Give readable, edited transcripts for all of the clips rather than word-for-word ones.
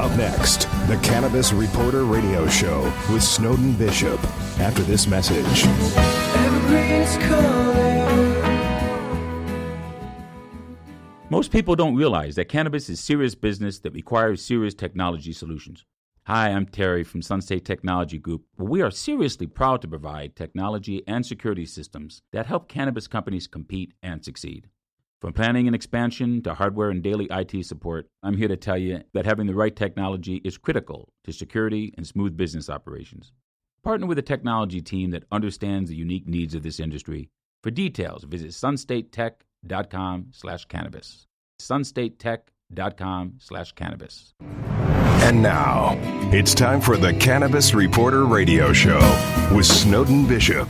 Up next, the Cannabis Reporter radio show with Snowden Bishop. After this message. Evergreen's calling. Most people don't realize that cannabis is serious business that requires serious technology solutions. Hi, I'm Terry from Sunstate Technology Group, where we are seriously proud to provide technology and security systems that help cannabis companies compete and succeed. From planning and expansion to hardware and daily IT support, I'm here to tell you that having the right technology is critical to security and smooth business operations. Partner with a technology team that understands the unique needs of this industry. For details, visit sunstatetech.com/cannabis. sunstatetech.com/cannabis. And now, it's time for the Cannabis Reporter radio show with Snowden Bishop.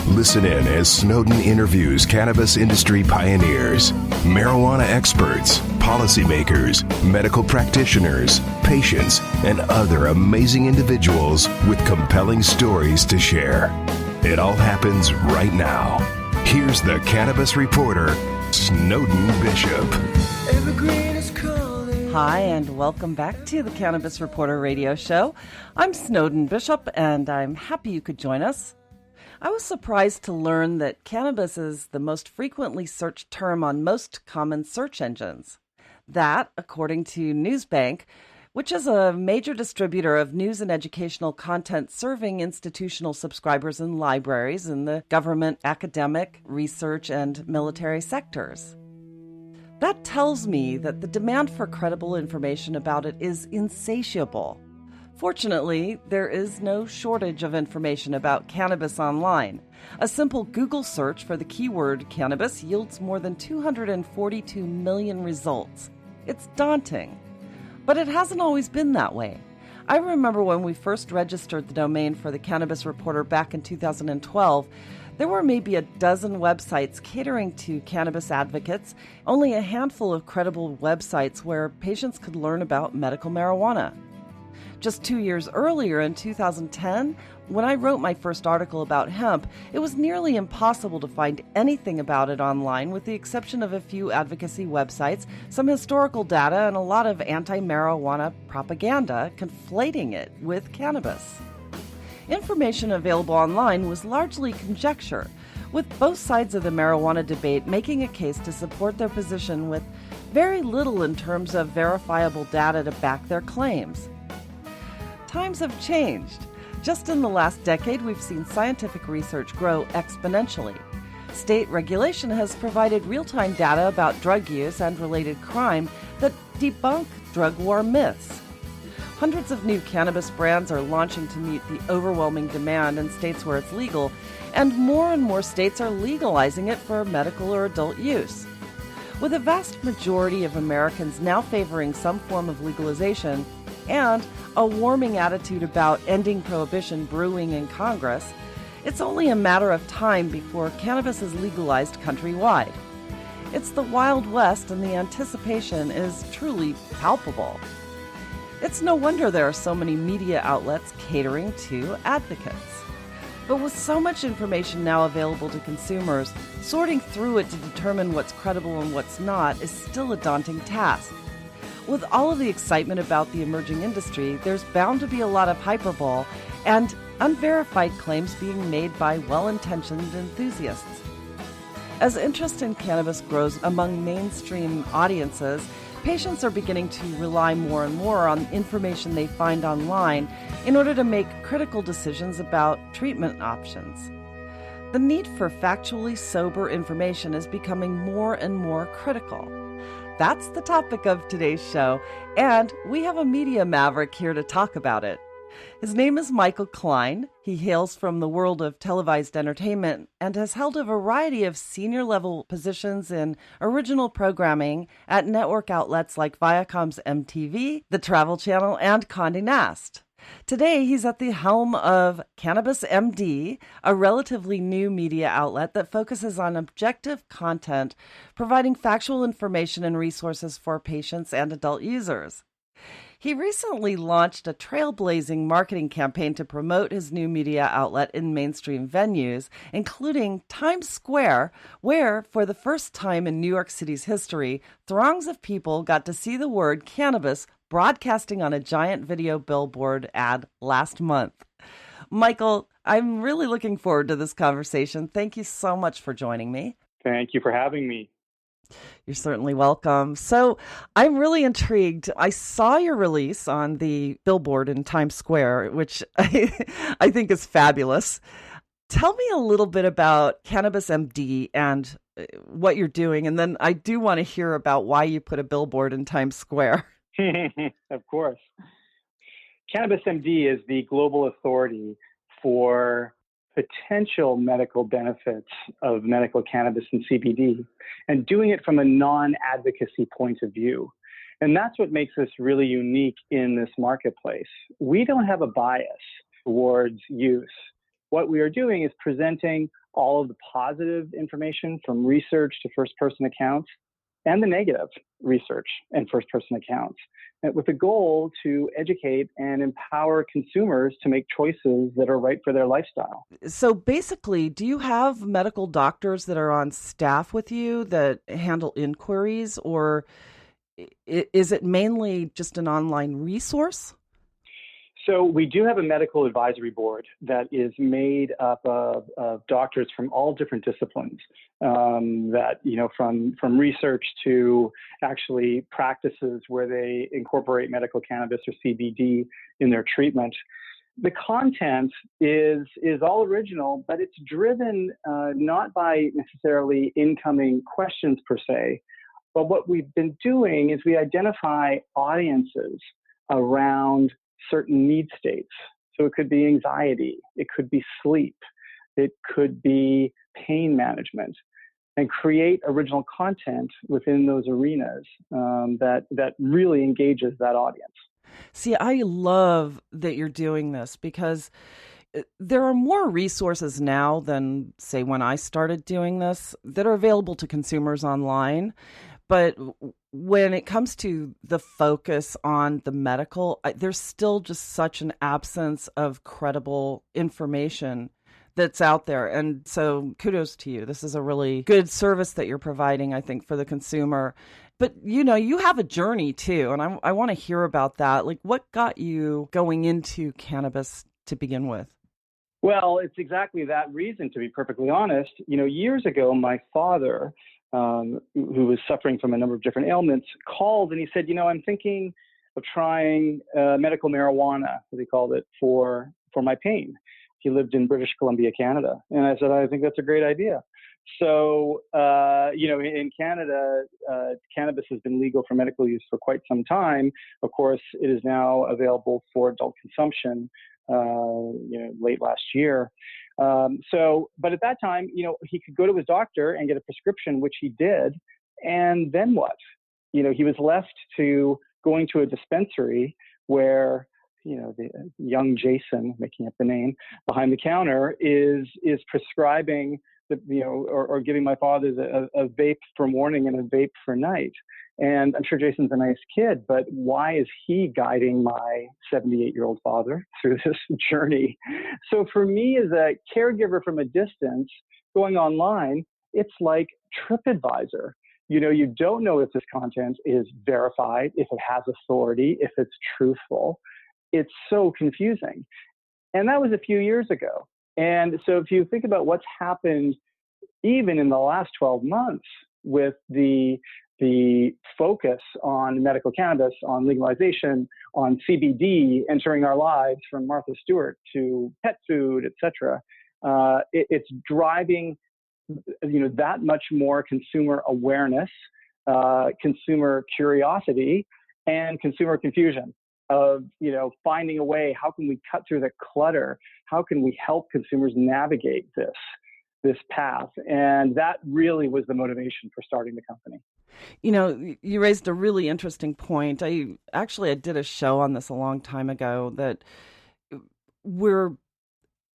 Listen in as Snowden interviews cannabis industry pioneers, marijuana experts, policymakers, medical practitioners, patients, and other amazing individuals with compelling stories to share. It all happens right now. Here's the Cannabis Reporter, Snowden Bishop. Evergreen is calling. Hi, and welcome back to the Cannabis Reporter radio show. I'm Snowden Bishop, and I'm happy you could join us. I was surprised to learn that cannabis is the most frequently searched term on most common search engines. That, according to Newsbank, which is a major distributor of news and educational content serving institutional subscribers and libraries in the government, academic, research, and military sectors. That tells me that the demand for credible information about it is insatiable. Fortunately, there is no shortage of information about cannabis online. A simple Google search for the keyword cannabis yields more than 242 million results. It's daunting. But it hasn't always been that way. I remember when we first registered the domain for the Cannabis Reporter back in 2012, there were maybe a dozen websites catering to cannabis advocates, only a handful of credible websites where patients could learn about medical marijuana. Just 2 years earlier, in 2010, when I wrote my first article about hemp, it was nearly impossible to find anything about it online with the exception of a few advocacy websites, some historical data, and a lot of anti-marijuana propaganda conflating it with cannabis. Information available online was largely conjecture, with both sides of the marijuana debate making a case to support their position with very little in terms of verifiable data to back their claims. Times have changed. Just in the last decade, we've seen scientific research grow exponentially. State regulation has provided real-time data about drug use and related crime that debunk drug war myths. Hundreds of new cannabis brands are launching to meet the overwhelming demand in states where it's legal, and more states are legalizing it for medical or adult use. With a vast majority of Americans now favoring some form of legalization, and a warming attitude about ending prohibition brewing in Congress, it's only a matter of time before cannabis is legalized countrywide. It's the Wild West, and the anticipation is truly palpable. It's no wonder there are so many media outlets catering to advocates. But with so much information now available to consumers, sorting through it to determine what's credible and what's not is still a daunting task. With all of the excitement about the emerging industry, there's bound to be a lot of hyperbole and unverified claims being made by well-intentioned enthusiasts. As interest in cannabis grows among mainstream audiences, patients are beginning to rely more and more on information they find online in order to make critical decisions about treatment options. The need for factually sober information is becoming more and more critical. That's the topic of today's show, and we have a media maverick here to talk about it. His name is Michael Klein. He hails from the world of televised entertainment and has held a variety of senior-level positions in original programming at network outlets like Viacom's MTV, the Travel Channel, and Condé Nast. Today, he's at the helm of Cannabis MD, a relatively new media outlet that focuses on objective content, providing factual information and resources for patients and adult users. He recently launched a trailblazing marketing campaign to promote his new media outlet in mainstream venues, including Times Square, where, for the first time in New York City's history, throngs of people got to see the word cannabis broadcasting on a giant video billboard ad last month. Michael, I'm really looking forward to this conversation. Thank you so much for joining me. Thank you for having me. You're certainly welcome. So I'm really intrigued. I saw your release on the billboard in Times Square, which I think is fabulous. Tell me a little bit about Cannabis MD and what you're doing. And then I do want to hear about why you put a billboard in Times Square. Of course. Cannabis MD is the global authority for potential medical benefits of medical cannabis and CBD, and doing it from a non-advocacy point of view. And that's what makes us really unique in this marketplace. We don't have a bias towards use. What we are doing is presenting all of the positive information from research to first-person accounts and the negative research and first-person accounts, with the goal to educate and empower consumers to make choices that are right for their lifestyle. So basically, do you have medical doctors that are on staff with you that handle inquiries, or is it mainly just an online resource? So we do have a medical advisory board that is made up of doctors from all different disciplines, that, from research to actually practices where they incorporate medical cannabis or CBD in their treatment. The content is all original, but it's driven not by necessarily incoming questions per se, but what we've been doing is we identify audiences around certain need states. So it could be anxiety, it could be sleep, it could be pain management, and create original content within those arenas that really engages that audience. See, I love that you're doing this because there are more resources now than, say, when I started doing this that are available to consumers online. But when it comes to the focus on the medical, there's still just such an absence of credible information that's out there. And so kudos to you. This is a really good service that you're providing, I think, for the consumer. But, you have a journey too, and I want to hear about that. Like, what got you going into cannabis to begin with? Well, it's exactly that reason, to be perfectly honest. Years ago, my father, who was suffering from a number of different ailments, called and he said, I'm thinking of trying medical marijuana, as he called it, for my pain. He lived in British Columbia, Canada. And I said, I think that's a great idea. So, in Canada, cannabis has been legal for medical use for quite some time. Of course, it is now available for adult consumption, late last year. But at that time, he could go to his doctor and get a prescription, which he did. And then what? He was left to going to a dispensary where, the young Jason, making up the name, behind the counter is prescribing or giving my father a vape for morning and a vape for night. And I'm sure Jason's a nice kid, but why is he guiding my 78-year-old father through this journey? So for me, as a caregiver from a distance, going online, it's like TripAdvisor. You don't know if this content is verified, if it has authority, if it's truthful. It's so confusing. And that was a few years ago. And so if you think about what's happened even in the last 12 months with the focus on medical cannabis, on legalization, on CBD entering our lives, from Martha Stewart to pet food, etc., it's driving that much more consumer awareness, consumer curiosity, and consumer confusion of finding a way. How can we cut through the clutter? How can we help consumers navigate this path? And that really was the motivation for starting the company. You raised a really interesting point. I did a show on this a long time ago, that we're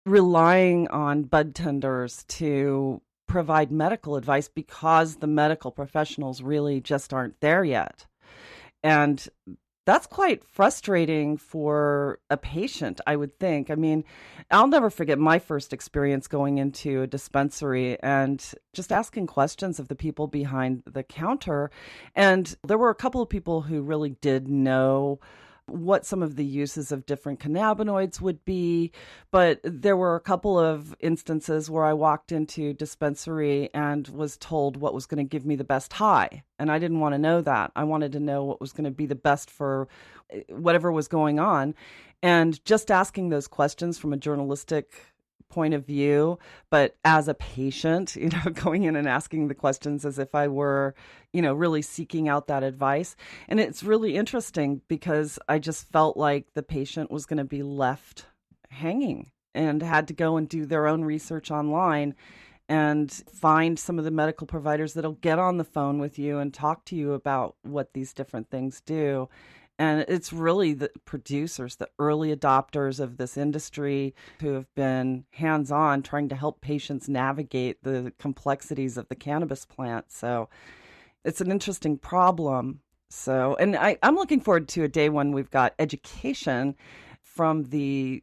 relying on bud tenders to provide medical advice because the medical professionals really just aren't there yet. And That's quite frustrating for a patient, I would think. I mean, I'll never forget my first experience going into a dispensary and just asking questions of the people behind the counter. And there were a couple of people who really did know what some of the uses of different cannabinoids would be. But there were a couple of instances where I walked into dispensary and was told what was going to give me the best high. And I didn't want to know that. I wanted to know what was going to be the best for whatever was going on. And just asking those questions from a journalistic point of view, but as a patient, going in and asking the questions as if I were, really seeking out that advice. And it's really interesting because I just felt like the patient was going to be left hanging and had to go and do their own research online and find some of the medical providers that'll get on the phone with you and talk to you about what these different things do. And it's really the producers, the early adopters of this industry who have been hands-on trying to help patients navigate the complexities of the cannabis plant. So it's an interesting problem. So, and I'm looking forward to a day when we've got education from the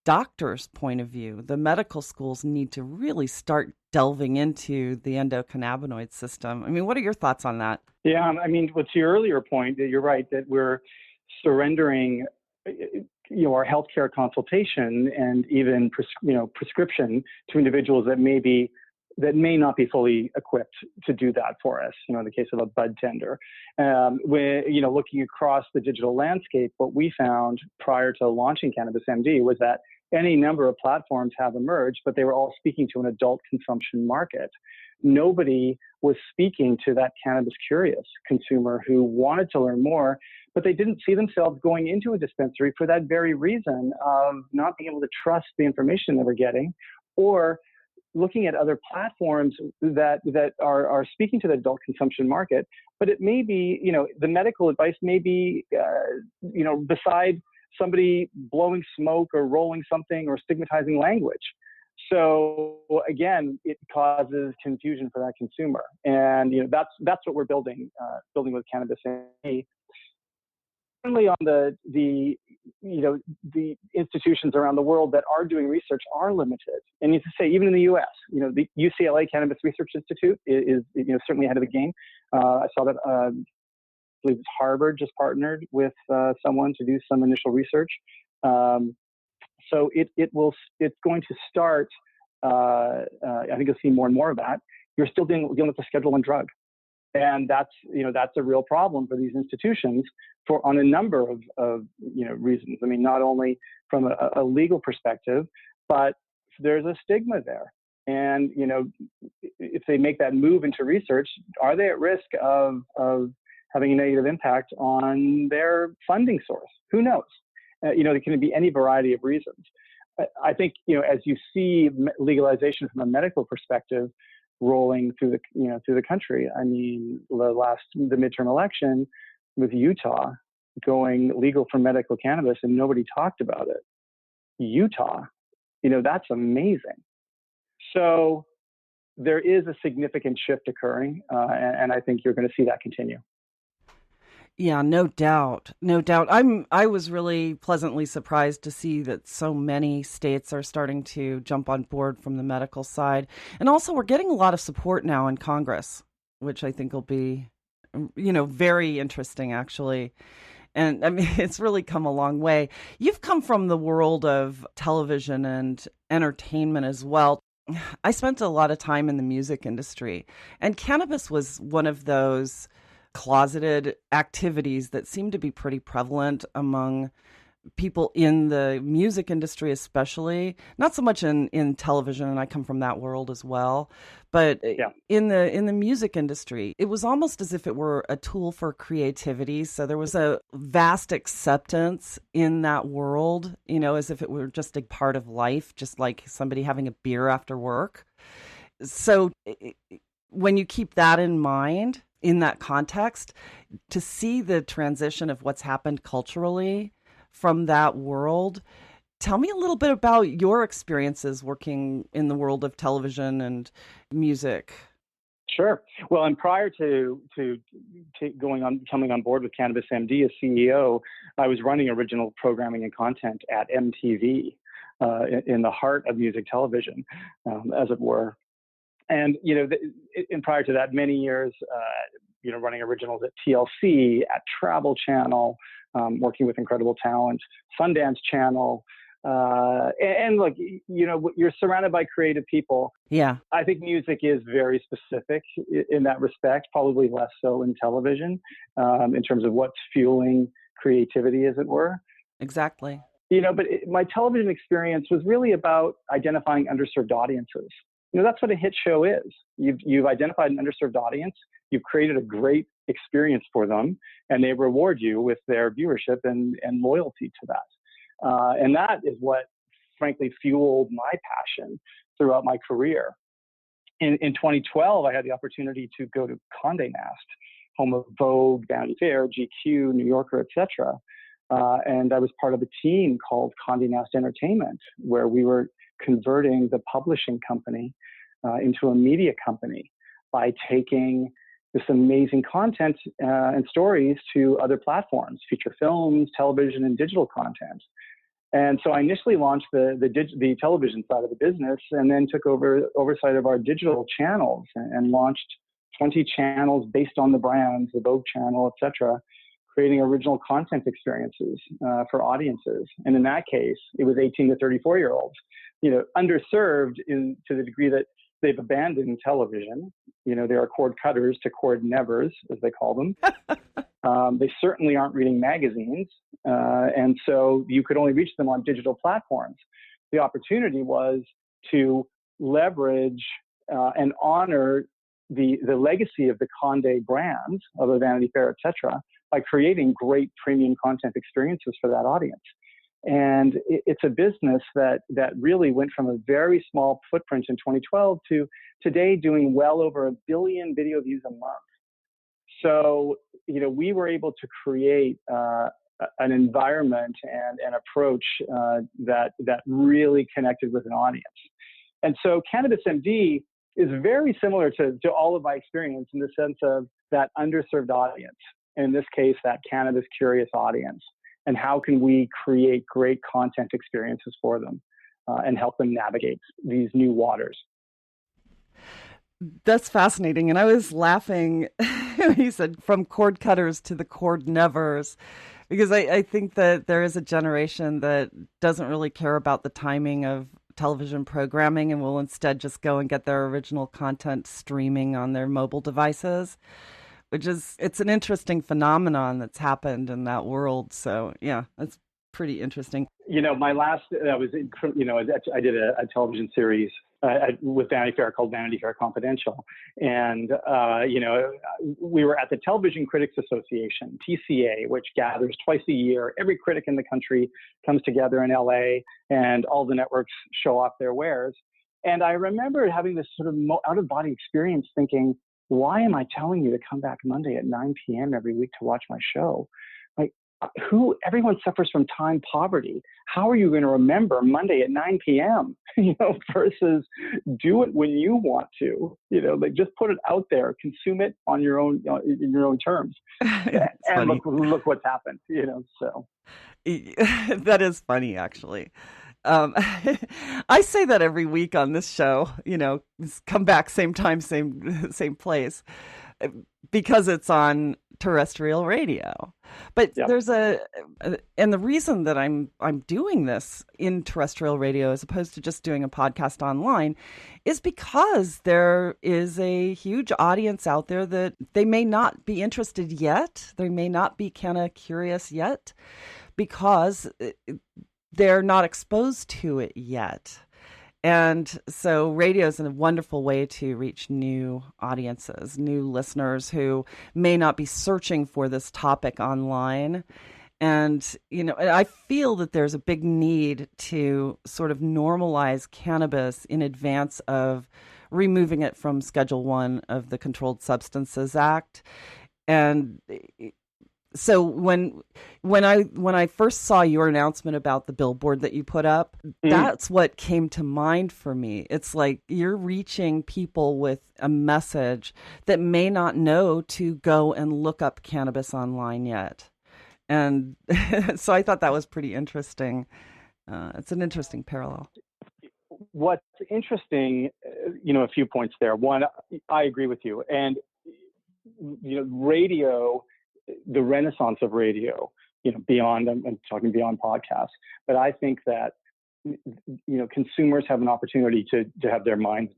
doctor's point of view. The medical schools need to really start delving into the endocannabinoid system. I mean, what are your thoughts on that? Yeah, I mean, what's your earlier point, that you're right, that we're surrendering, our healthcare consultation and even prescription to individuals that may not be fully equipped to do that for us. In the case of a bud tender, when looking across the digital landscape, what we found prior to launching Cannabis MD was that any number of platforms have emerged, but they were all speaking to an adult consumption market. Nobody was speaking to that cannabis curious consumer who wanted to learn more, but they didn't see themselves going into a dispensary for that very reason of not being able to trust the information they were getting, or looking at other platforms that are speaking to the adult consumption market. But it may be, the medical advice may be, beside somebody blowing smoke or rolling something or stigmatizing language. So again, it causes confusion for that consumer, and that's what we're building with Cannabis MD. Certainly, on the institutions around the world that are doing research are limited, and you have to say even in the U.S., the UCLA Cannabis Research Institute is certainly ahead of the game. I saw that. I believe it's Harvard just partnered with someone to do some initial research. So it's going to start. I think you'll see more and more of that. You're still dealing with a Schedule I drug, and that's a real problem for these institutions on a number of reasons. I mean, not only from a legal perspective, but there's a stigma there. And if they make that move into research, are they at risk of having a negative impact on their funding source? Who knows? There can be any variety of reasons. I think, as you see legalization from a medical perspective rolling through the country, I mean, the midterm election with Utah going legal for medical cannabis and nobody talked about it. Utah, that's amazing. So there is a significant shift occurring, and I think you're going to see that continue. Yeah, no doubt. No doubt. I was really pleasantly surprised to see that so many states are starting to jump on board from the medical side. And also we're getting a lot of support now in Congress, which I think will be, very interesting actually. And I mean, it's really come a long way. You've come from the world of television and entertainment as well. I spent a lot of time in the music industry, and cannabis was one of those closeted activities that seem to be pretty prevalent among people in the music industry, especially not so much in television. And I come from that world as well, but in the music industry, it was almost as if it were a tool for creativity. So there was a vast acceptance in that world, as if it were just a part of life, just like somebody having a beer after work. So when you keep that in mind, in that context, to see the transition of what's happened culturally from that world, tell me a little bit about your experiences working in the world of television and music. Sure. Well, and prior to coming on board with Cannabis MD as CEO, I was running original programming and content at MTV, in the heart of music television, as it were. And and prior to that, many years, running originals at TLC, at Travel Channel, working with incredible talent, Sundance Channel. And look, you're surrounded by creative people. Yeah. I think music is very specific in that respect, probably less so in television, in terms of what's fueling creativity, as it were. Exactly. But my television experience was really about identifying underserved audiences. That's what a hit show is. You've identified an underserved audience, you've created a great experience for them, and they reward you with their viewership and loyalty to that. And that is what, frankly, fueled my passion throughout my career. In 2012, I had the opportunity to go to Condé Nast, home of Vogue, Vanity Fair, GQ, New Yorker, etc. And I was part of a team called Condé Nast Entertainment, where we were converting the publishing company into a media company by taking this amazing content and stories to other platforms, feature films, television, and digital content. And so I initially launched the television side of the business, and then took oversight of our digital channels and launched 20 channels based on the brands, the Vogue channel, etc., creating original content experiences for audiences. And in that case, it was 18 to 34-year-olds, underserved to the degree that they've abandoned television. They are cord cutters to cord nevers, as they call them. They certainly aren't reading magazines. And so you could only reach them on digital platforms. The opportunity was to leverage and honor the legacy of the Condé brands, of the Vanity Fair, etc., by creating great premium content experiences for that audience. And it's a business that really went from a very small footprint in 2012 to today doing well over 1 billion video views a month. So, we were able to create an environment and an approach that really connected with an audience. And so Cannabis MD is very similar to all of my experience in the sense of that underserved audience. In this case, that cannabis curious audience. And how can we create great content experiences for them and help them navigate these new waters? That's fascinating. And I was laughing when he said from cord cutters to the cord nevers, because I think that there is a generation that doesn't really care about the timing of television programming and will instead just go and get their original content streaming on their mobile devices. It's an interesting phenomenon that's happened in that world. So yeah, that's pretty interesting. My last, I did a television series with Vanity Fair called Vanity Fair Confidential. And, we were at the Television Critics Association, TCA, which gathers twice a year. Every critic in the country comes together in LA, and all the networks show off their wares. And I remember having this sort of out-of-body experience thinking, why am I telling you to come back Monday at 9 p.m. every week to watch my show? Like, everyone suffers from time poverty. How are you going to remember Monday at 9 p.m., versus do it when you want to, just put it out there, consume it on your own, in your own terms. And look what's happened, so. That is funny, actually. I say that every week on this show, come back same time, same place, because it's on terrestrial radio. But there's and the reason that I'm doing this in terrestrial radio as opposed to just doing a podcast online is because there is a huge audience out there that they may not be interested yet. They may not be kind of curious yet because they're not exposed to it yet. And so radio is a wonderful way to reach new audiences, new listeners who may not be searching for this topic online. And, I feel that there's a big need to sort of normalize cannabis in advance of removing it from Schedule 1 of the Controlled Substances Act. And So when I first saw your announcement about the billboard that you put up, that's what came to mind for me. It's like you're reaching people with a message that may not know to go and look up cannabis online yet. And so I thought that was pretty interesting. It's an interesting parallel. What's interesting, a few points there. One, I agree with you. And, radio, the renaissance of radio, beyond, I'm talking beyond podcasts, but I think that, consumers have an opportunity to have their minds,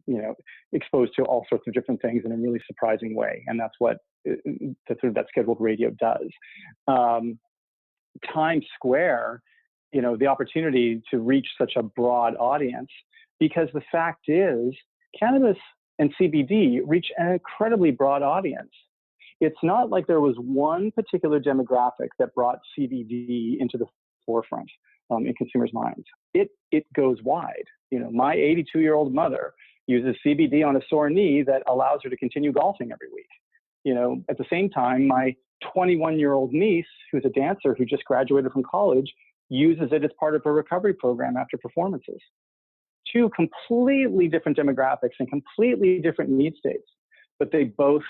exposed to all sorts of different things in a really surprising way. And that's what that scheduled radio does. Times Square, the opportunity to reach such a broad audience, because the fact is cannabis and CBD reach an incredibly broad audience. It's not like there was one particular demographic that brought CBD into the forefront in consumers' minds. It goes wide. My 82-year-old mother uses CBD on a sore knee that allows her to continue golfing every week. At the same time, my 21-year-old niece, who's a dancer who just graduated from college, uses it as part of her recovery program after performances. Two completely different demographics and completely different need states, but they both,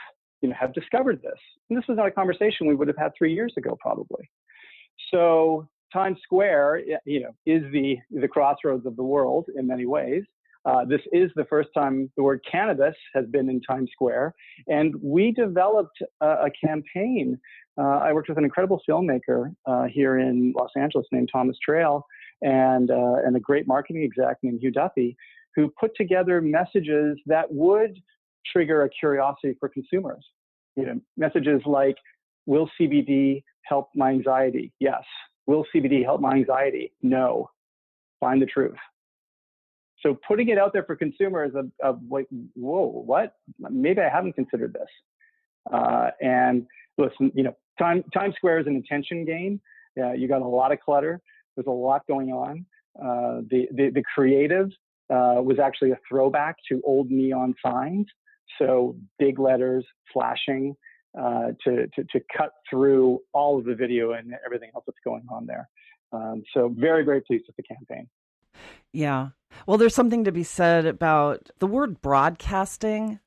have discovered this. And this was not a conversation we would have had 3 years ago, probably. So Times Square, is the crossroads of the world in many ways. This is the first time the word cannabis has been in Times Square, and we developed a campaign. I worked with an incredible filmmaker here in Los Angeles named Thomas Trail, and a great marketing exec named Hugh Duffy, who put together messages that would trigger a curiosity for consumers. Messages like, will CBD help my anxiety? Yes. Will CBD help my anxiety? No. Find the truth. So putting it out there for consumers of like, whoa, what? Maybe I haven't considered this. And listen, Times Square is an attention game. You got a lot of clutter. There's a lot going on. The creative was actually a throwback to old neon signs. So big letters flashing to cut through all of the video and everything else that's going on there. So very, very pleased with the campaign. Yeah. Well, there's something to be said about the word broadcasting.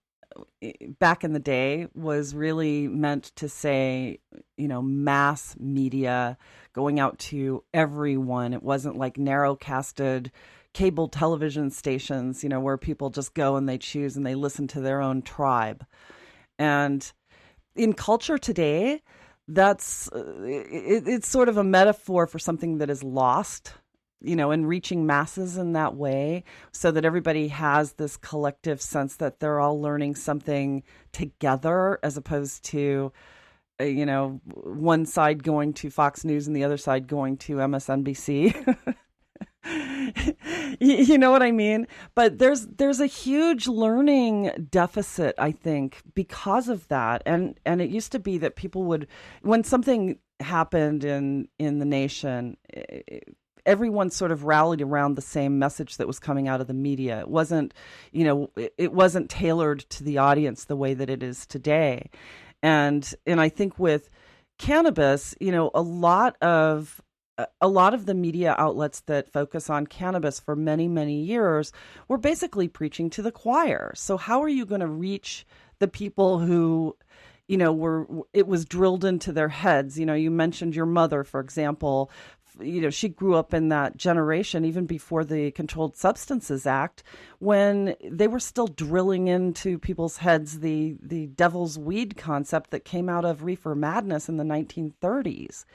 Back in the day was really meant to say, mass media going out to everyone. It wasn't like narrow-casted cable television stations, where people just go and they choose and they listen to their own tribe. And in culture today, that's it's sort of a metaphor for something that is lost, and reaching masses in that way, so that everybody has this collective sense that they're all learning something together, as opposed to, one side going to Fox News and the other side going to MSNBC. You know what I mean? But there's a huge learning deficit, I think, because of that. And it used to be that people would, when something happened in the nation, everyone sort of rallied around the same message that was coming out of the media. It wasn't, it wasn't tailored to the audience the way that it is today. And I think with cannabis, a lot of the media outlets that focus on cannabis for many, many years were basically preaching to the choir. So how are you going to reach the people who, it was drilled into their heads? You mentioned your mother, for example. She grew up in that generation, even before the Controlled Substances Act, when they were still drilling into people's heads the devil's weed concept that came out of reefer madness in the 1930s.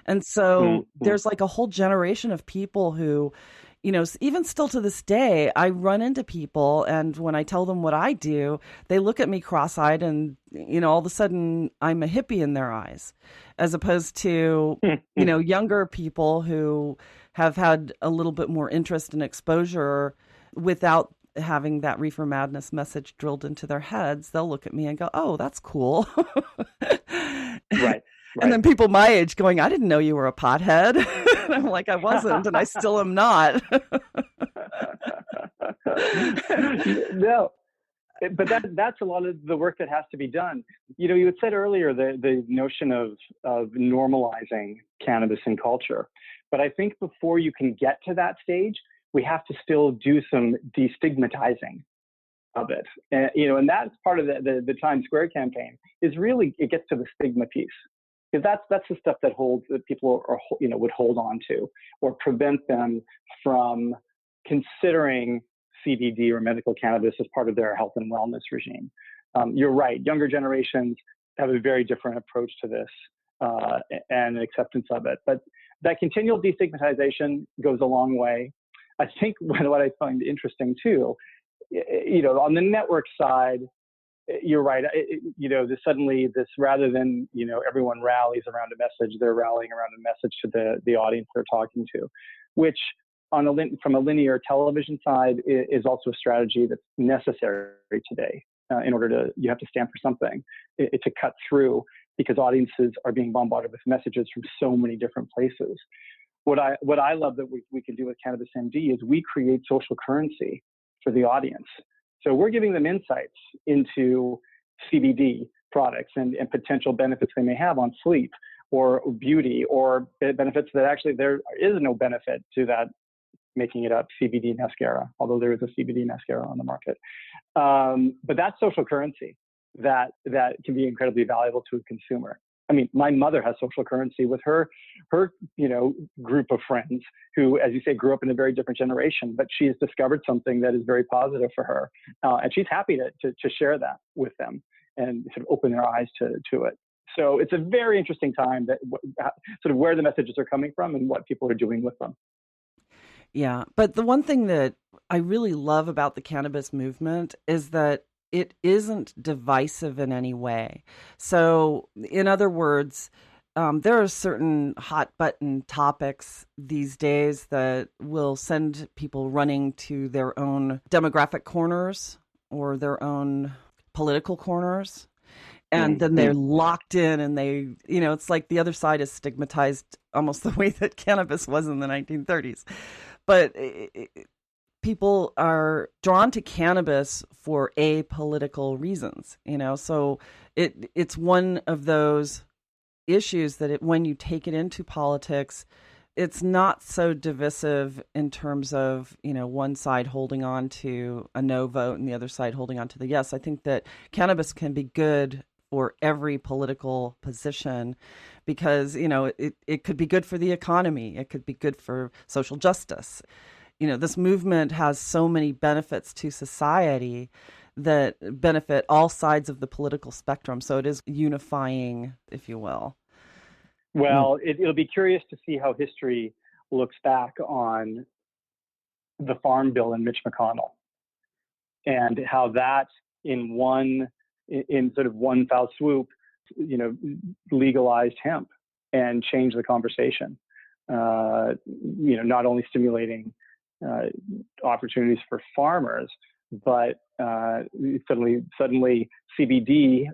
And so there's like a whole generation of people who, even still to this day, I run into people, and when I tell them what I do, they look at me cross-eyed, and, all of a sudden I'm a hippie in their eyes, as opposed to, younger people who have had a little bit more interest and exposure without having that reefer madness message drilled into their heads. They'll look at me and go, oh, that's cool. Right. And then people my age going, I didn't know you were a pothead. And I'm like, I wasn't, and I still am not. No, But that's a lot of the work that has to be done. You had said earlier the notion of normalizing cannabis in culture. But I think before you can get to that stage, we have to still do some destigmatizing of it. And that's part of the Times Square campaign is really, it gets to the stigma piece. Because that's the stuff that people would hold on to or prevent them from considering CBD or medical cannabis as part of their health and wellness regime. You're right. Younger generations have a very different approach to this and acceptance of it. But that continual destigmatization goes a long way. I think what I find interesting too, on the network side, you're right. Suddenly rather than, everyone rallies around a message, they're rallying around a message to the audience they're talking to, which from a linear television side is also a strategy that's necessary today. In order you have to stand for something to cut through, because audiences are being bombarded with messages from so many different places. What I love that we can do with Cannabis MD is we create social currency for the audience. So we're giving them insights into CBD products and potential benefits they may have on sleep or beauty, or benefits that actually there is no benefit to that, making it up, CBD mascara, although there is a CBD mascara on the market. But that's social currency that can be incredibly valuable to a consumer. I mean, my mother has social currency with her group of friends who, as you say, grew up in a very different generation, but she has discovered something that is very positive for her. And she's happy to share that with them and sort of open their eyes to it. So it's a very interesting time that sort of where the messages are coming from and what people are doing with them. Yeah. But the one thing that I really love about the cannabis movement is that it isn't divisive in any way. So, in other words, there are certain hot button topics these days that will send people running to their own demographic corners or their own political corners. And then they're locked in and it's like the other side is stigmatized almost the way that cannabis was in the 1930s. But people are drawn to cannabis for apolitical reasons, so it's one of those issues that when you take it into politics, it's not so divisive in terms of, one side holding on to a no vote and the other side holding on to the yes. I think that cannabis can be good for every political position because, it could be good for the economy. It could be good for social justice. This movement has so many benefits to society that benefit all sides of the political spectrum. So it is unifying, if you will. Well, it'll be curious to see how history looks back on the Farm Bill and Mitch McConnell and how that in sort of one foul swoop, legalized hemp and changed the conversation. Not only stimulating opportunities for farmers, but suddenly CBD,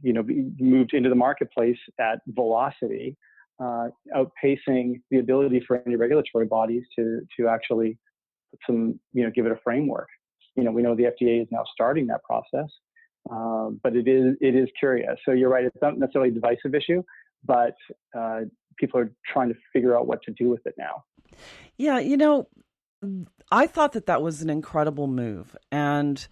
moved into the marketplace at velocity, outpacing the ability for any regulatory bodies to actually put some, give it a framework. We know the FDA is now starting that process, but it is curious. So you're right; it's not necessarily a divisive issue, but people are trying to figure out what to do with it now. Yeah, I thought that was an incredible move, and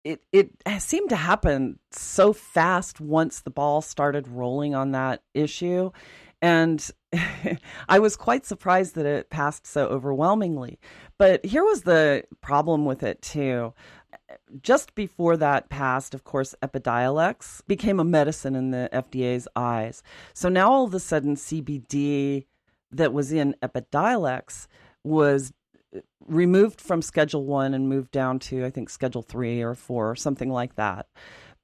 it seemed to happen so fast once the ball started rolling on that issue, and I was quite surprised that it passed so overwhelmingly. But here was the problem with it too. Just before that passed, of course, Epidiolex became a medicine in the FDA's eyes. So now all of a sudden CBD that was in Epidiolex was removed from Schedule 1 and moved down to, I think, Schedule 3 or 4 or something like that.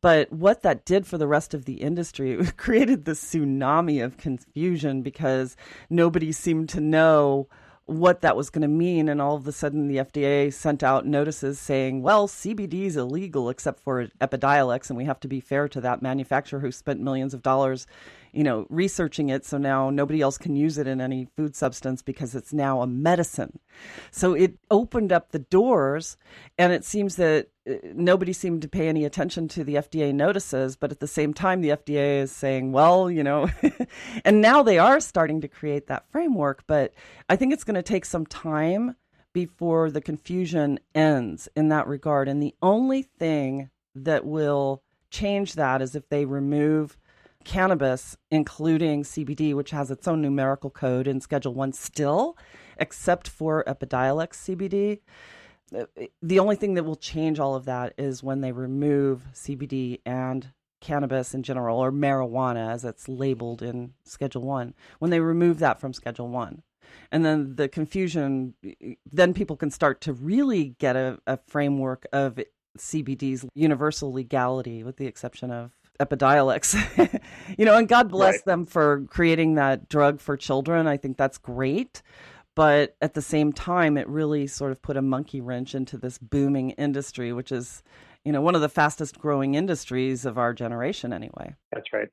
But what that did for the rest of the industry, it created this tsunami of confusion because nobody seemed to know what that was going to mean. And all of a sudden the FDA sent out notices saying, well, CBD is illegal except for Epidiolex, and we have to be fair to that manufacturer who spent millions of dollars researching it. So now nobody else can use it in any food substance because it's now a medicine. So it opened up the doors, and it seems that nobody seemed to pay any attention to the FDA notices, but at the same time, the FDA is saying, well, and now they are starting to create that framework, but I think it's going to take some time before the confusion ends in that regard. And the only thing that will change that is if they remove cannabis, including CBD, which has its own numerical code in Schedule 1 still, except for Epidiolex CBD. The only thing that will change all of that is when they remove CBD and cannabis in general, or marijuana as it's labeled in Schedule 1, when they remove that from Schedule 1. And then the confusion, then people can start to really get a framework of CBD's universal legality, with the exception of Epidiolex. And God bless them for creating that drug for children. I think that's great. But at the same time, it really sort of put a monkey wrench into this booming industry, which is, one of the fastest growing industries of our generation anyway. That's right.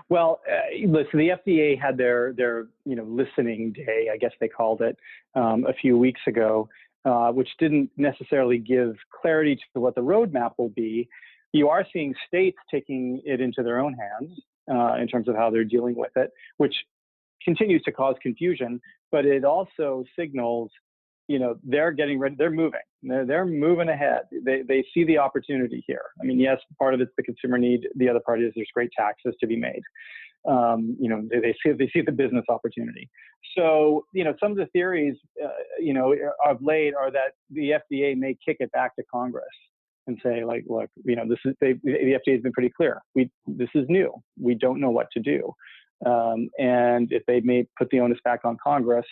Well, listen, the FDA had their listening day, I guess they called it, a few weeks ago, which didn't necessarily give clarity to what the roadmap will be. You are seeing states taking it into their own hands in terms of how they're dealing with it, which continues to cause confusion, but it also signals, they're getting ready, they're moving. They're moving ahead. They see the opportunity here. I mean, yes, part of it's the consumer need. The other part is there's great taxes to be made. They see the business opportunity. So, some of the theories, of late are that the FDA may kick it back to Congress and say, like, look, the FDA has been pretty clear. This is new. We don't know what to do. And if they may put the onus back on Congress,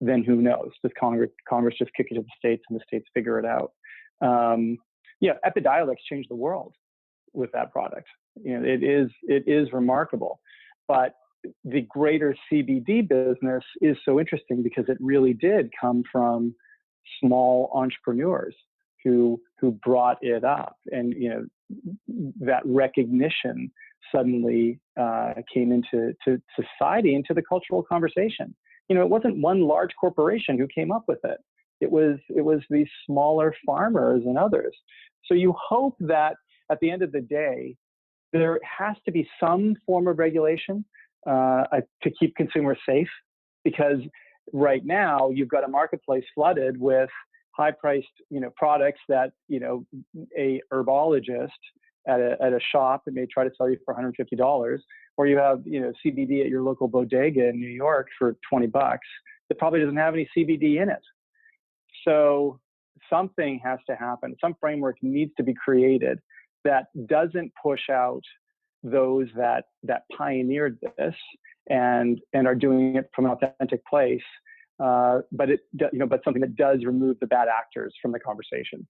then who knows? Does Congress just kick it to the states and the states figure it out? Epidiolex changed the world with that product. It is remarkable. But the greater CBD business is so interesting because it really did come from small entrepreneurs who brought it up, and that recognition suddenly came into society, into the cultural conversation. It wasn't one large corporation who came up with it. It was these smaller farmers and others. So you hope that at the end of the day, there has to be some form of regulation to keep consumers safe, because right now you've got a marketplace flooded with high-priced, products that, a herbologist at a shop that may try to sell you for $150, or you have, CBD at your local bodega in New York for $20 that probably doesn't have any CBD in it. So something has to happen. Some framework needs to be created that doesn't push out those that pioneered this and are doing it from an authentic place, but something that does remove the bad actors from the conversation.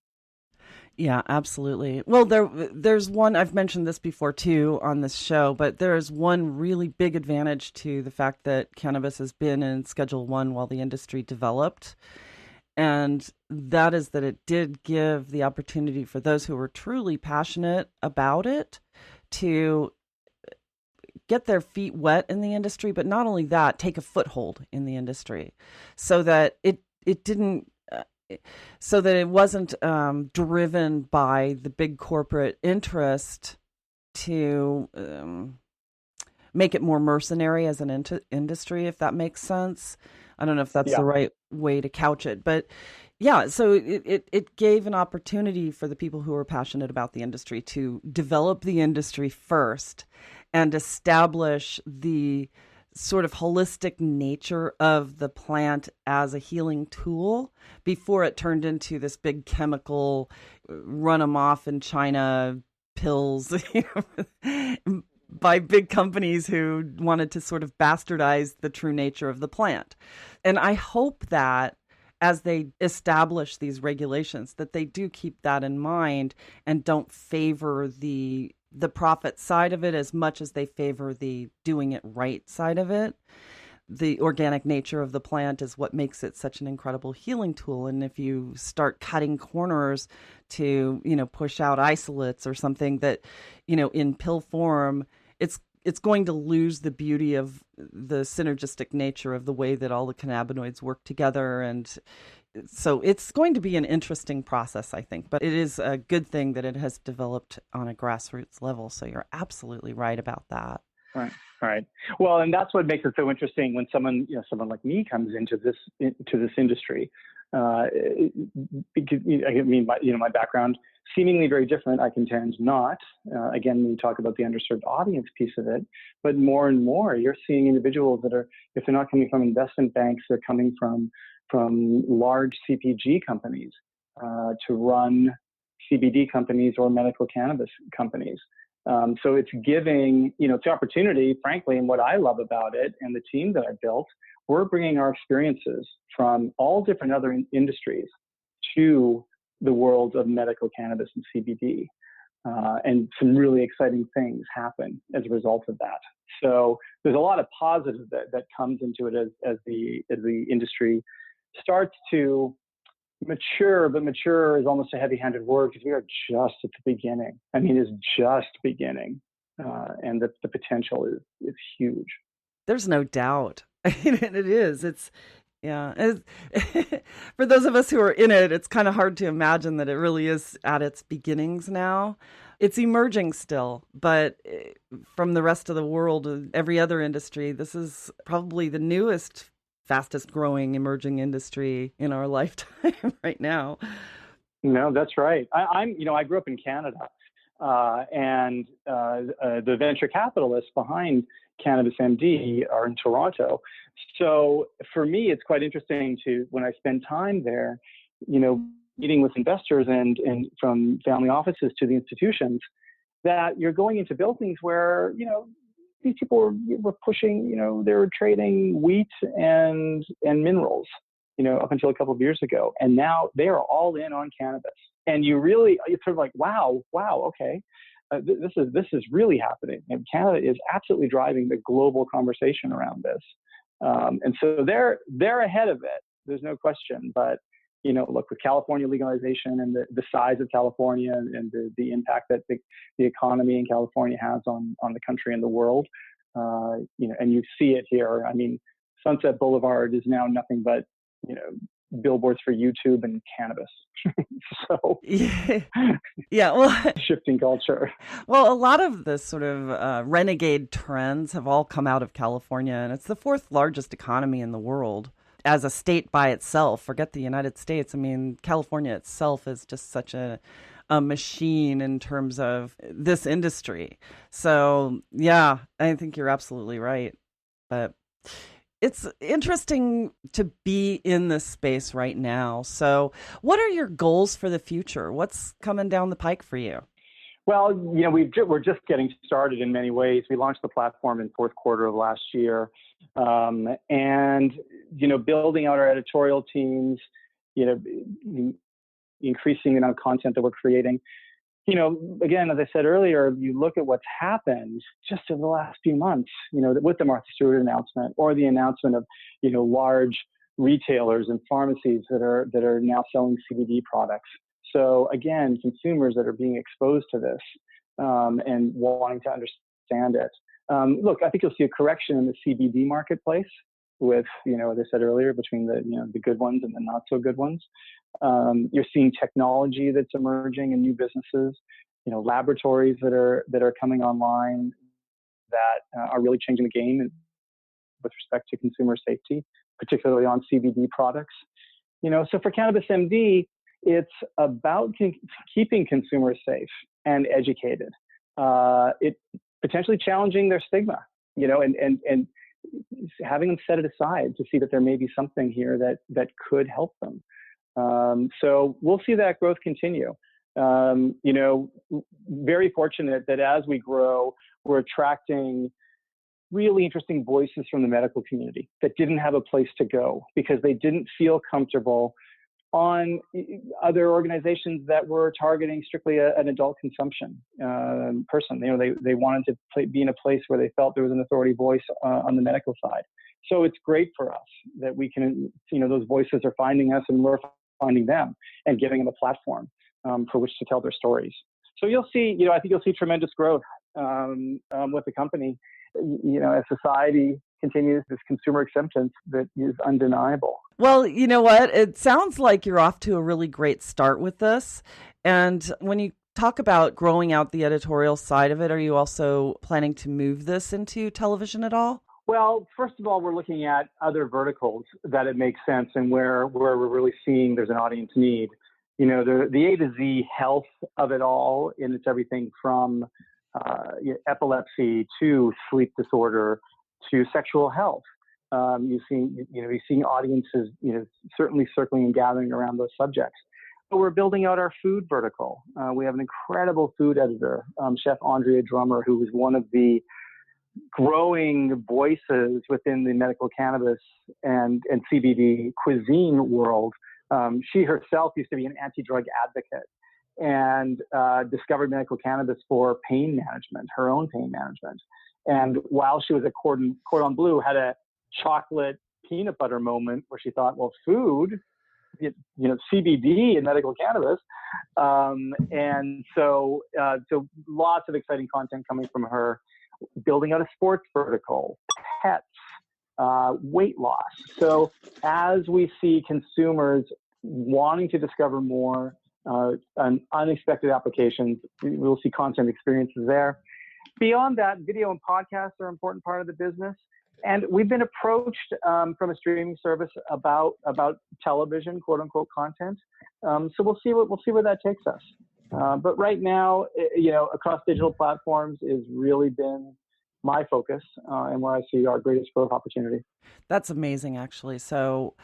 Yeah, absolutely. Well, there's one, I've mentioned this before too on this show, but there's one really big advantage to the fact that cannabis has been in Schedule 1 while the industry developed. And that is that it did give the opportunity for those who were truly passionate about it to get their feet wet in the industry, but not only that, take a foothold in the industry, so that it didn't. So that it wasn't driven by the big corporate interest to make it more mercenary as an industry, if that makes sense. I don't know if that's the right way to couch it, but yeah, so it gave an opportunity for the people who are passionate about the industry to develop the industry first and establish the sort of holistic nature of the plant as a healing tool before it turned into this big chemical run them off in China pills by big companies who wanted to sort of bastardize the true nature of the plant. And I hope that as they establish these regulations, that they do keep that in mind and don't favor the profit side of it as much as they favor the doing it right side of it. The organic nature of the plant is what makes it such an incredible healing tool. And if you start cutting corners to, push out isolates or something that, in pill form, it's going to lose the beauty of the synergistic nature of the way that all the cannabinoids work together. And so it's going to be an interesting process, I think. But it is a good thing that it has developed on a grassroots level. So you're absolutely right about that. Right. Right. Well, and that's what makes it so interesting when someone like me comes into this industry. Because, I mean, my background seemingly very different. I contend not. Again, when you talk about the underserved audience piece of it, but more and more, you're seeing individuals that are, if they're not coming from investment banks, they're coming from large CPG companies to run CBD companies or medical cannabis companies. So it's giving, it's the opportunity, frankly, and what I love about it and the team that I built, we're bringing our experiences from all different other industries to the world of medical cannabis and CBD. And some really exciting things happen as a result of that. So there's a lot of positive that comes into it as the industry starts to mature, but mature is almost a heavy-handed word because we are just at the beginning. I mean, it's just beginning, and the potential is huge. There's no doubt. It is. It's, yeah. For those of us who are in it, it's kind of hard to imagine that it really is at its beginnings now. It's emerging still, but from the rest of the world, every other industry, this is probably the newest, fastest growing emerging industry in our lifetime right now. No, that's right. I grew up in Canada, and the venture capitalists behind Cannabis MD are in Toronto. So for me, it's quite interesting when I spend time there, meeting with investors and from family offices to the institutions, that you're going into buildings where, these people were pushing, they were trading wheat and minerals, up until a couple of years ago. And now they are all in on cannabis. And it's sort of like, wow, okay. This is really happening. And Canada is absolutely driving the global conversation around this. And so they're ahead of it. There's no question. But, look, with California legalization and the size of California and the impact that the economy in California has on the country and the world, and you see it here. I mean, Sunset Boulevard is now nothing but, billboards for YouTube and cannabis. So yeah, well, shifting culture. Well, a lot of the sort of renegade trends have all come out of California, and it's the fourth largest economy in the world as a state by itself. Forget the United States. I mean, California itself is just such a machine in terms of this industry. So, yeah, I think you're absolutely right. But it's interesting to be in this space right now. So what are your goals for the future? What's coming down the pike for you? Well, we're just getting started in many ways. We launched the platform in fourth quarter of last year. And, building out our editorial teams, increasing the amount of content that we're creating. Again, as I said earlier, you look at what's happened just in the last few months, with the Martha Stewart announcement or the announcement of, large retailers and pharmacies that are now selling CBD products. So again, consumers that are being exposed to this and wanting to understand it. Look, I think you'll see a correction in the CBD marketplace with, as I said earlier, between the good ones and the not so good ones. You're seeing technology that's emerging in new businesses, laboratories that are coming online that are really changing the game with respect to consumer safety, particularly on CBD products. So for Cannabis MD, it's about keeping consumers safe and educated. It potentially challenging their stigma, and having them set it aside to see that there may be something here that could help them. So we'll see that growth continue. Very fortunate that as we grow, we're attracting really interesting voices from the medical community that didn't have a place to go because they didn't feel comfortable on other organizations that were targeting strictly an adult consumption person. They wanted to be in a place where they felt there was an authority voice on the medical side. So it's great for us that we can, those voices are finding us and we're finding them and giving them a platform for which to tell their stories. So you'll see, I think you'll see tremendous growth with the company. As society continues this consumer acceptance that is undeniable. Well, you know what? It sounds like you're off to a really great start with this. And when you talk about growing out the editorial side of it, are you also planning to move this into television at all? Well, first of all, we're looking at other verticals that it makes sense and where we're really seeing there's an audience need. The A to Z health of it all, and it's everything from epilepsy to sleep disorder to sexual health. You're seeing audiences, certainly circling and gathering around those subjects. But we're building out our food vertical. We have an incredible food editor, Chef Andrea Drummer, who is one of the growing voices within the medical cannabis and CBD cuisine world. She herself used to be an anti-drug advocate and discovered medical cannabis for pain management, her own pain management. And while she was at Cordon Bleu, had a chocolate peanut butter moment where she thought, well, food, CBD and medical cannabis. And so lots of exciting content coming from her, building out a sports vertical, pets, weight loss. So as we see consumers wanting to discover more unexpected applications, we'll see content experiences there. Beyond that, video and podcasts are an important part of the business. And we've been approached from a streaming service about television, quote unquote, content. So we'll see where that takes us. But right now, across digital platforms has really been my focus and where I see our greatest growth opportunity. That's amazing, actually. So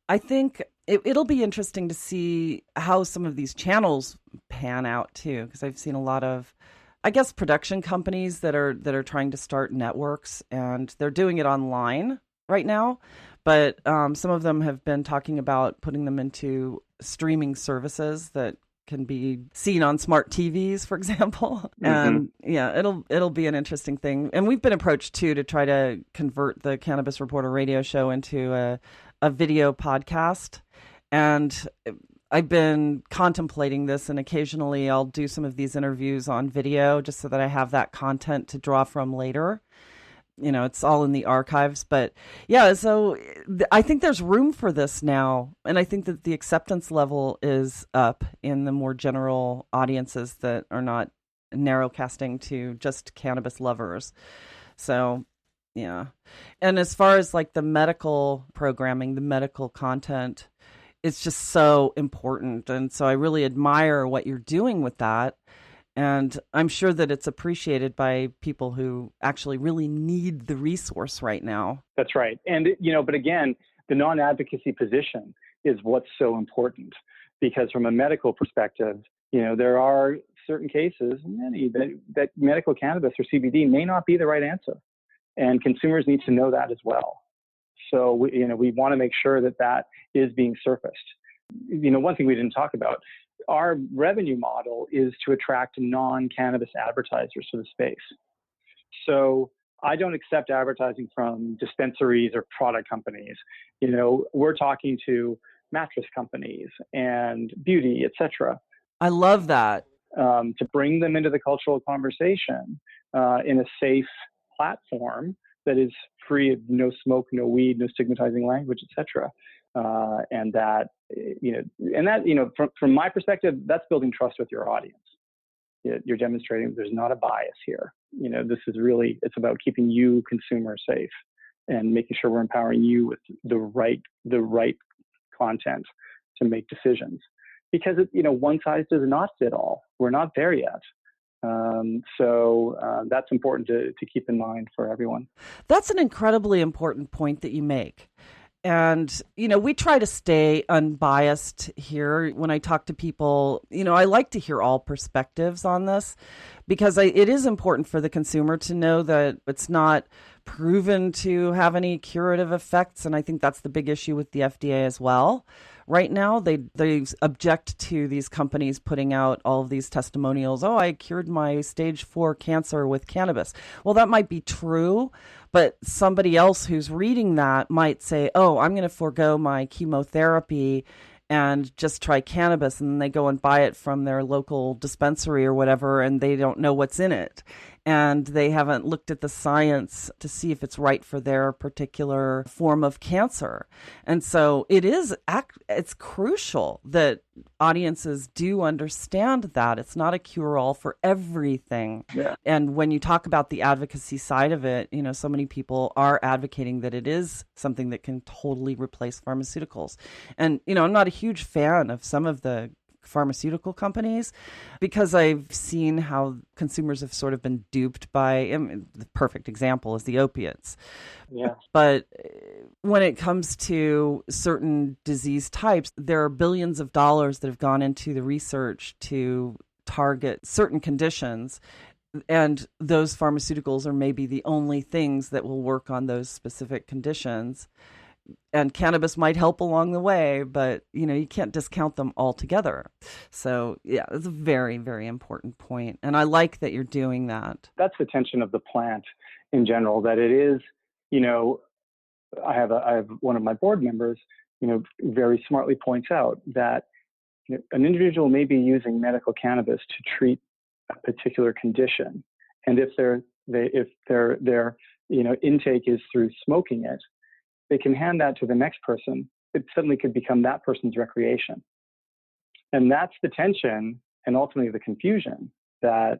I think it'll be interesting to see how some of these channels pan out too, because I've seen a lot of, I guess, production companies that are trying to start networks, and they're doing it online right now. But some of them have been talking about putting them into streaming services that can be seen on smart TVs, for example. Mm-hmm. And yeah, it'll be an interesting thing. And we've been approached too to try to convert the Cannabis Reporter radio show into a video podcast. And I've been contemplating this, and occasionally I'll do some of these interviews on video just so that I have that content to draw from later. It's all in the archives. But yeah, so I think there's room for this now. And I think that the acceptance level is up in the more general audiences that are not narrowcasting to just cannabis lovers. So yeah. And as far as like the medical programming, the medical content, it's just so important. And so I really admire what you're doing with that. And I'm sure that it's appreciated by people who actually really need the resource right now. That's right. And, but again, the non-advocacy position is what's so important, because from a medical perspective, there are certain cases, many, that medical cannabis or CBD may not be the right answer. And consumers need to know that as well. So, we want to make sure that is being surfaced. One thing we didn't talk about, our revenue model is to attract non-cannabis advertisers to the space. So I don't accept advertising from dispensaries or product companies. We're talking to mattress companies and beauty, etc. I love that. To bring them into the cultural conversation in a safe platform that is free of no smoke, no weed, no stigmatizing language, etc. And that, from my perspective, that's building trust with your audience. You're demonstrating there's not a bias here. This is really, it's about keeping you, consumer, safe and making sure we're empowering you with the right content to make decisions. Because, one size does not fit all. We're not there yet. So that's important to keep in mind for everyone. That's an incredibly important point that you make. And, we try to stay unbiased here. When I talk to people, I like to hear all perspectives on this, because it is important for the consumer to know that it's not proven to have any curative effects. And I think that's the big issue with the FDA as well. Right now, they object to these companies putting out all of these testimonials. Oh, I cured my stage 4 cancer with cannabis. Well, that might be true, but somebody else who's reading that might say, oh, I'm going to forego my chemotherapy and just try cannabis, and they go and buy it from their local dispensary or whatever, and they don't know what's in it. and they haven't looked at the science to see if it's right for their particular form of cancer. And so it's crucial that audiences do understand that it's not a cure-all for everything. Yeah. And when you talk about the advocacy side of it, so many people are advocating that it is something that can totally replace pharmaceuticals. And, I'm not a huge fan of some of the pharmaceutical companies because I've seen how consumers have sort of been duped by, the perfect example is the opiates. Yeah. But when it comes to certain disease types, there are billions of dollars that have gone into the research to target certain conditions. And those pharmaceuticals are maybe the only things that will work on those specific conditions. And cannabis might help along the way, but, you can't discount them altogether. So, yeah, it's a very, very important point. And I like that you're doing that. That's the tension of the plant in general, that it is, I have one of my board members, very smartly points out that an individual may be using medical cannabis to treat a particular condition. And if their intake is through smoking it, they can hand that to the next person. It suddenly could become that person's recreation. And that's the tension and ultimately the confusion that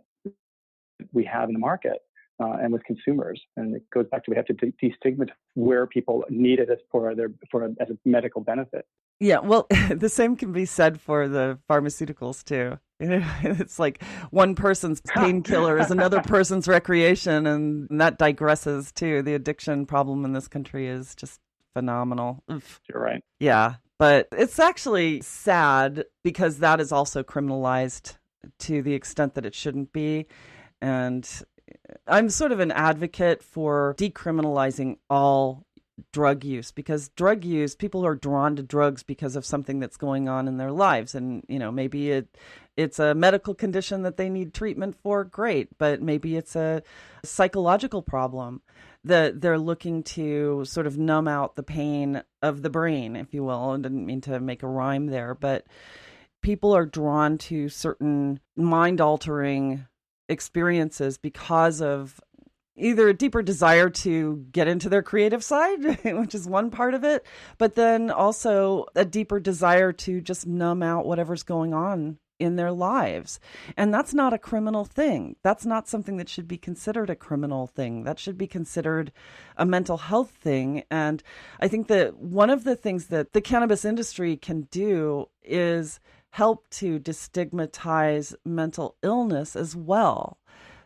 we have in the market and with consumers. And it goes back to we have to destigmatize where people need it as a medical benefit. Yeah, well, the same can be said for the pharmaceuticals too. It's like one person's painkiller is another person's recreation, and that digresses too. The addiction problem in this country is just phenomenal. Oof. You're right. Yeah, but it's actually sad because that is also criminalized to the extent that it shouldn't be. And I'm sort of an advocate for decriminalizing all drug use, because drug use, people are drawn to drugs because of something that's going on in their lives. And, maybe it's a medical condition that they need treatment for, great. But maybe it's a psychological problem that they're looking to sort of numb out the pain of the brain, if you will. I didn't mean to make a rhyme there, but people are drawn to certain mind-altering experiences because of either a deeper desire to get into their creative side, which is one part of it, but then also a deeper desire to just numb out whatever's going on in their lives. And that's not a criminal thing. That's not something that should be considered a criminal thing. That should be considered a mental health thing. And I think that one of the things that the cannabis industry can do is help to destigmatize mental illness as well.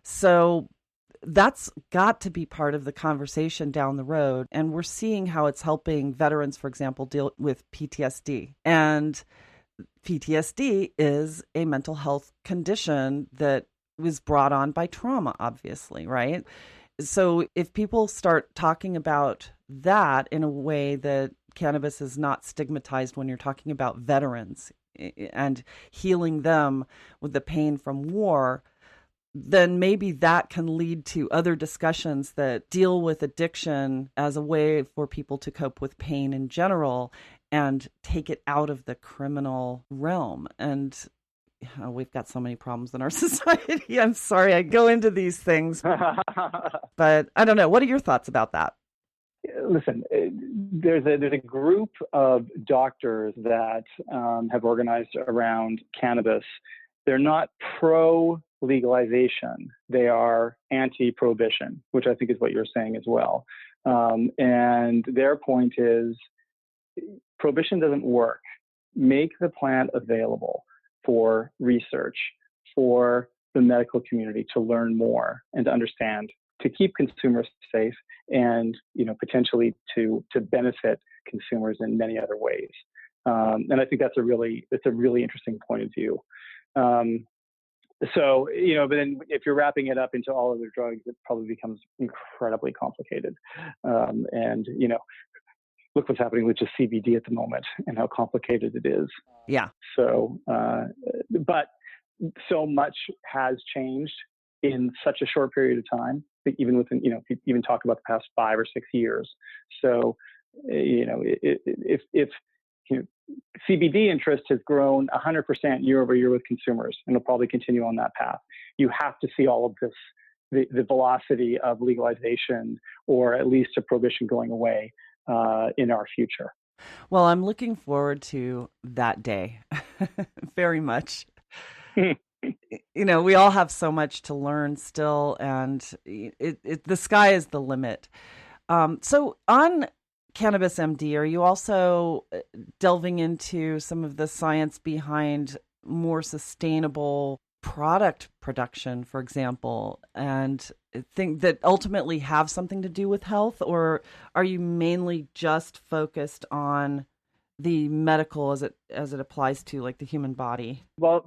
So that's got to be part of the conversation down the road. And we're seeing how it's helping veterans, for example, deal with PTSD. And PTSD is a mental health condition that was brought on by trauma, obviously, right? So if people start talking about that in a way that cannabis is not stigmatized when you're talking about veterans and healing them with the pain from war, then maybe that can lead to other discussions that deal with addiction as a way for people to cope with pain in general and take it out of the criminal realm. And we've got so many problems in our society. I'm sorry I go into these things, but I don't know. What are your thoughts about that? Listen, there's a group of doctors that have organized around cannabis. They're not pro-legalization. They are anti-prohibition, which I think is what you're saying as well. And their point is prohibition doesn't work. Make the plant available for research, for the medical community to learn more and to understand, to keep consumers safe, and potentially to benefit consumers in many other ways. And I think that's a really interesting point of view. So, but then if you're wrapping it up into all other drugs, it probably becomes incredibly complicated. And look what's happening with just CBD at the moment and how complicated it is. Yeah. So, but so much has changed in such a short period of time, even within, even talk about the past 5 or 6 years. So, if CBD interest has grown 100% year over year with consumers, and it'll probably continue on that path. You have to see all of the velocity of legalization, or at least a prohibition going away in our future. Well, I'm looking forward to that day very much. We all have so much to learn still, and the sky is the limit. So on Cannabis MD, are you also delving into some of the science behind more sustainable product production, for example, and think that ultimately have something to do with health, or are you mainly just focused on the medical as it applies to like the human body? Well,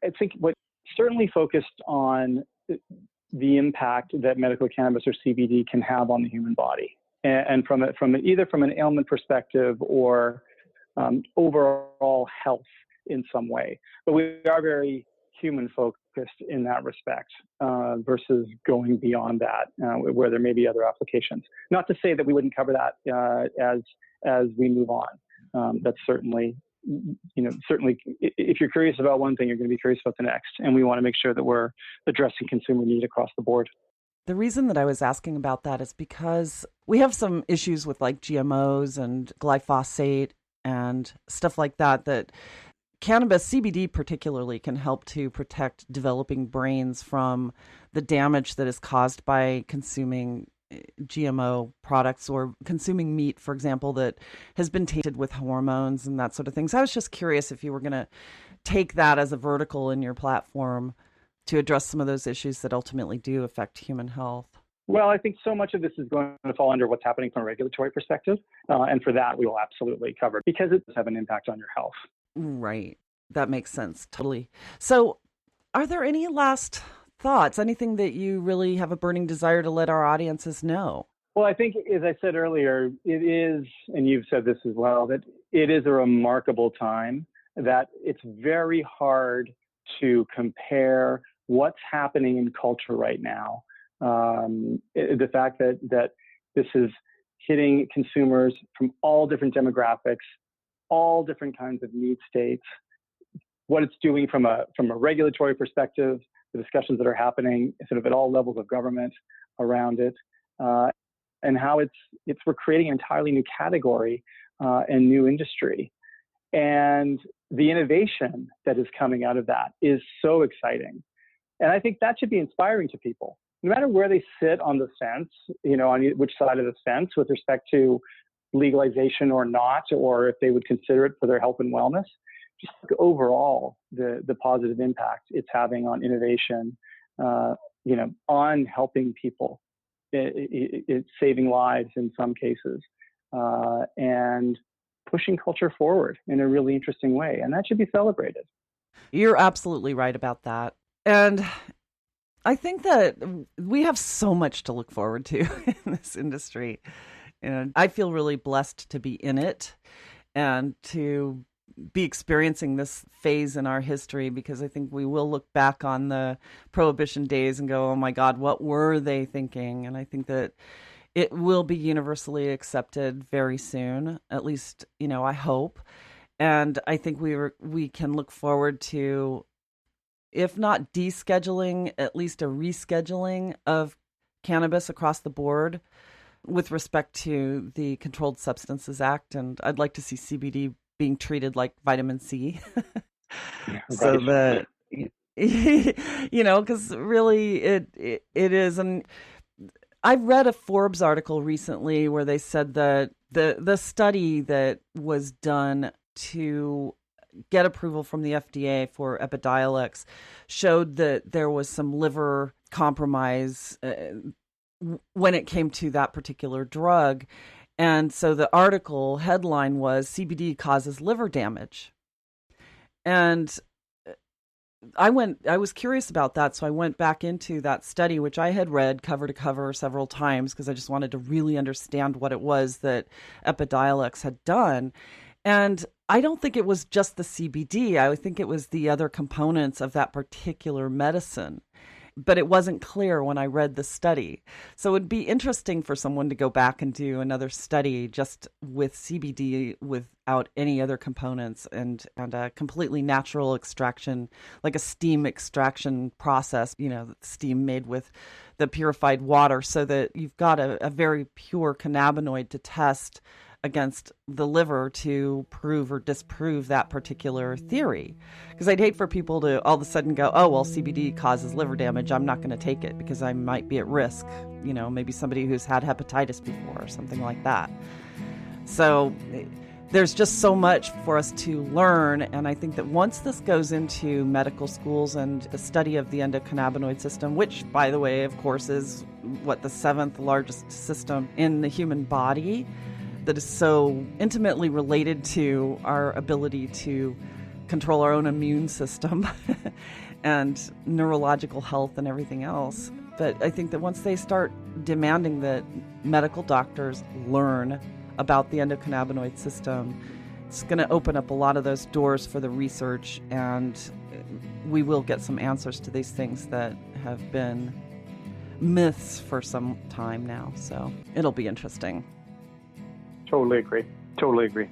I think what certainly focused on the impact that medical cannabis or CBD can have on the human body, and from either from an ailment perspective or overall health in some way. But we are very human focused in that respect, versus going beyond that, where there may be other applications. Not to say that we wouldn't cover that as we move on. That's certainly if you're curious about one thing, you're going to be curious about the next, and we want to make sure that we're addressing consumer need across the board. The reason that I was asking about that is because we have some issues with like GMOs and glyphosate and stuff like that cannabis, CBD particularly, can help to protect developing brains from the damage that is caused by consuming GMO products or consuming meat, for example, that has been tainted with hormones and that sort of thing. So I was just curious if you were going to take that as a vertical in your platform to address some of those issues that ultimately do affect human health. Well, I think so much of this is going to fall under what's happening from a regulatory perspective. And for that, we will absolutely cover it because it does have an impact on your health. Right. That makes sense. Totally. So are there any last thoughts, anything that you really have a burning desire to let our audiences know? Well, I think, as I said earlier, it is, and you've said this as well, that it is a remarkable time, that it's very hard to compare what's happening in culture right now. The fact that this is hitting consumers from all different demographics, all different kinds of need states, what it's doing from a regulatory perspective, the discussions that are happening sort of at all levels of government around it, and how we're creating an entirely new category and new industry. And the innovation that is coming out of that is so exciting. And I think that should be inspiring to people, no matter where they sit on the fence, on which side of the fence with respect to legalization or not, or if they would consider it for their health and wellness. Just overall, the positive impact it's having on innovation, on helping people, it's saving lives in some cases, and pushing culture forward in a really interesting way. And that should be celebrated. You're absolutely right about that. And I think that we have so much to look forward to in this industry. And I feel really blessed to be in it and to be experiencing this phase in our history, because I think we will look back on the Prohibition days and go, oh my God, what were they thinking? And I think that it will be universally accepted very soon, at least, I hope. And I think we can look forward to, if not descheduling, at least a rescheduling of cannabis across the board with respect to the Controlled Substances Act. And I'd like to see CBD being treated like vitamin C. So that, because really it is. And I read a Forbes article recently where they said that the study that was done to get approval from the FDA for Epidiolex showed that there was some liver compromise when it came to that particular drug. And so the article headline was CBD causes liver damage. And I was curious about that. So I went back into that study, which I had read cover to cover several times because I just wanted to really understand what it was that Epidiolex had done. And I don't think it was just the CBD. I think it was the other components of that particular medicine. but it wasn't clear when I read the study. So it would be interesting for someone to go back and do another study just with CBD without any other components and a completely natural extraction, like a steam extraction process, steam made with the purified water, so that you've got a very pure cannabinoid to test against the liver to prove or disprove that particular theory. Because I'd hate for people to all of a sudden go, oh, well, CBD causes liver damage, I'm not going to take it because I might be at risk. Maybe somebody who's had hepatitis before or something like that. So there's just so much for us to learn. And I think that once this goes into medical schools and a study of the endocannabinoid system, which, by the way, of course, is the 7th largest system in the human body, that is so intimately related to our ability to control our own immune system and neurological health and everything else. But I think that once they start demanding that medical doctors learn about the endocannabinoid system, it's going to open up a lot of those doors for the research, and we will get some answers to these things that have been myths for some time now. So it'll be interesting. Totally agree.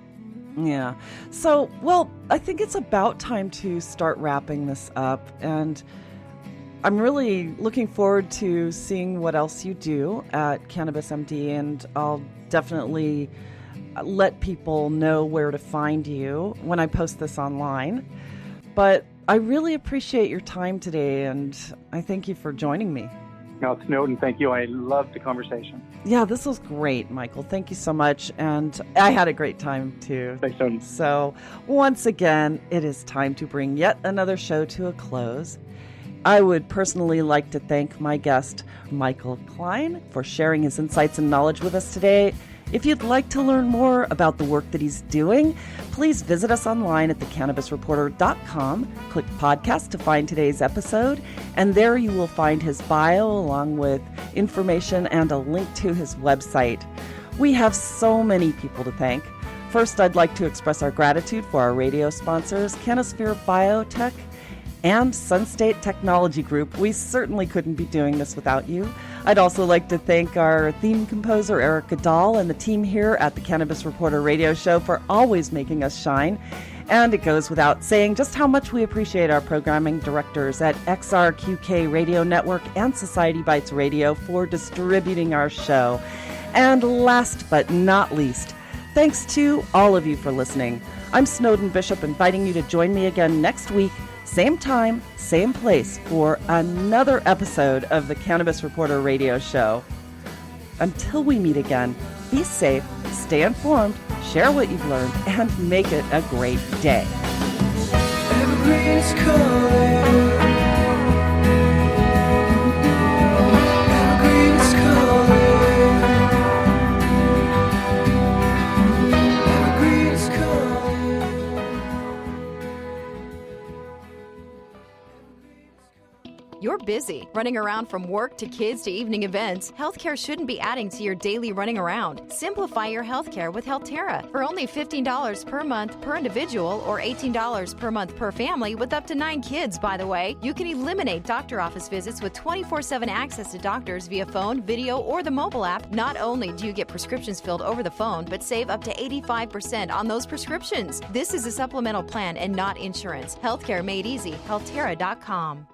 Yeah. So, well, I think it's about time to start wrapping this up. And I'm really looking forward to seeing what else you do at Cannabis MD. And I'll definitely let people know where to find you when I post this online. But I really appreciate your time today. And I thank you for joining me. No, Snowden, thank you. I loved the conversation. Yeah, this was great, Michael. Thank you so much. And I had a great time, too. Thanks, Snowden. So, once again, it is time to bring yet another show to a close. I would personally like to thank my guest, Michael Klein, for sharing his insights and knowledge with us today. If you'd like to learn more about the work that he's doing, please visit us online at thecannabisreporter.com. Click podcast to find today's episode, and there you will find his bio along with information and a link to his website. We have so many people to thank. First, I'd like to express our gratitude for our radio sponsors, Canosphere Biotech and Sunstate Technology Group. We certainly couldn't be doing this without you. I'd also like to thank our theme composer, Eric Goodall, and the team here at the Cannabis Reporter radio show for always making us shine. And it goes without saying just how much we appreciate our programming directors at XRQK Radio Network and Society Bites Radio for distributing our show. And last but not least, thanks to all of you for listening. I'm Snowden Bishop, inviting you to join me again next week, same time, same place, for another episode of the Cannabis Reporter radio show. Until we meet again, be safe, stay informed, share what you've learned, and make it a great day. Evergreen is calling. Evergreen is calling. Evergreen is calling. You're busy, running around from work to kids to evening events. Healthcare shouldn't be adding to your daily running around. Simplify your healthcare with Healthterra. For only $15 per month per individual or $18 per month per family with up to 9 kids, by the way, you can eliminate doctor office visits with 24/7 access to doctors via phone, video, or the mobile app. Not only do you get prescriptions filled over the phone, but save up to 85% on those prescriptions. This is a supplemental plan and not insurance. Healthcare made easy. Healthterra.com.